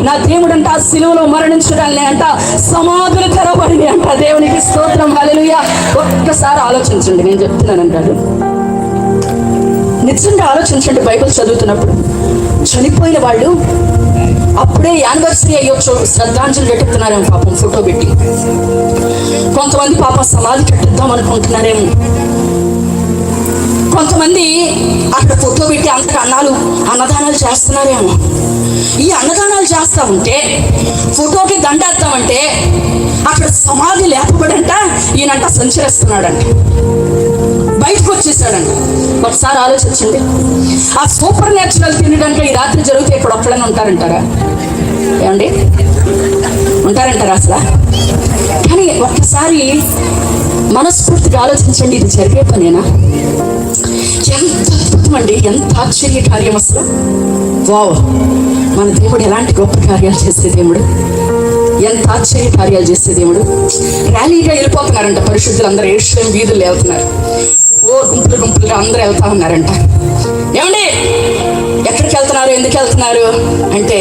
నా దేవుడు అంట ఆ సిలువలో మరణించడాన్ని అంట సమాధులు తెరవబడింది అంట. దేవునికి స్తోత్రం, హల్లెలూయా. ఒక్కసారి ఆలోచించండి, నేను చెప్తున్నాను అంటాడు. నిజంగా ఆలోచించండి, బైబిల్ చదువుతున్నప్పుడు చనిపోయిన వాళ్ళు అప్పుడే యానివర్సరీ అయ్యొచ్చు, శ్రద్ధాంజలి పెట్టుకున్నారేమో పాపం, ఫోటో పెట్టి. కొంతమంది పాప సమాధి కట్టిద్దాం అనుకుంటున్నారేమో, కొంతమంది అక్కడ ఫోటో పెట్టి అంత అన్నదానాలు చేస్తున్నారేమో. ఈ అన్నదానాలు చేస్తా ఉంటే, ఫోటోకి దండేద్దామంటే అక్కడ సమాధి లేపబడంట, ఈయనంట సంచరిస్తున్నాడంట, బయటకు వచ్చేసాడంట. ఒకసారి ఆలోచించండి, ఆ సూపర్ న్యాచురల్ తినడానికి ఈ రాత్రి జరిగితే ఇక్కడ ఒక్కడనే ఉంటారంటారా? ఏమండి, ఉంటారంటారా అసలు? కానీ ఒక్కసారి మనస్ఫూర్తిగా ఆలోచించండి, ఇది జరిగే పనేనా? ఎంత అద్భుతం అండి, ఎంత ఆశ్చర్య కార్యం అసలు. వావ్, మన దేవుడు ఎలాంటి గొప్ప కార్యాలు చేసే దేవుడు, ఎంత ఆశ్చర్య కార్యాలు చేసే దేవుడు. ర్యాలీగా వెళ్ళిపోతున్నారంట పరిశుద్ధులు అందరూ, యెరూషలేము వీధులు వెళ్తున్నారు, గుంపులుగా అందరూ వెళ్తా ఉన్నారంట. ఏమండి, ఎక్కడికి వెళ్తున్నారు, ఎందుకు వెళ్తున్నారు అంటే,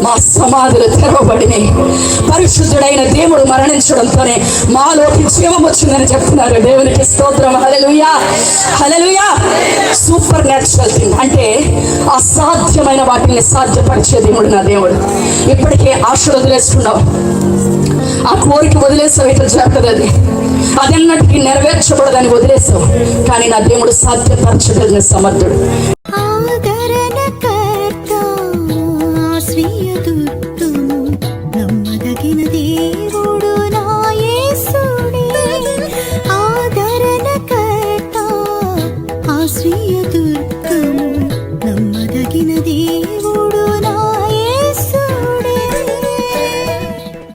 మా సమాధులు తెరవబడినాయి, పరిశుద్ధుడైన దేవుడు మరణించడంతోనే మాలోకి జీవం వచ్చిందని చెప్తున్నారు. దేవునికి స్తోత్రం, హల్లెలూయా, హల్లెలూయా. సూపర్ న్యాచురల్ థింగ్ అంటే అసాధ్యమైన వాటిని సాధ్యపరిచే దేవుడు నా దేవుడు. ఇప్పటికే ఆశలు వదిలేస్తున్నావు, ఆ కోరిక వదిలేసావు, ఇట్లా జరుగుతుంది, అదన్నటికీ నెరవేర్చబడదని వదిలేసావు. కానీ నా దేవుడు సాధ్యపరచగలిగిన సమర్థుడు. ఆదరణకర్త, ఆశ్రయదుర్గ.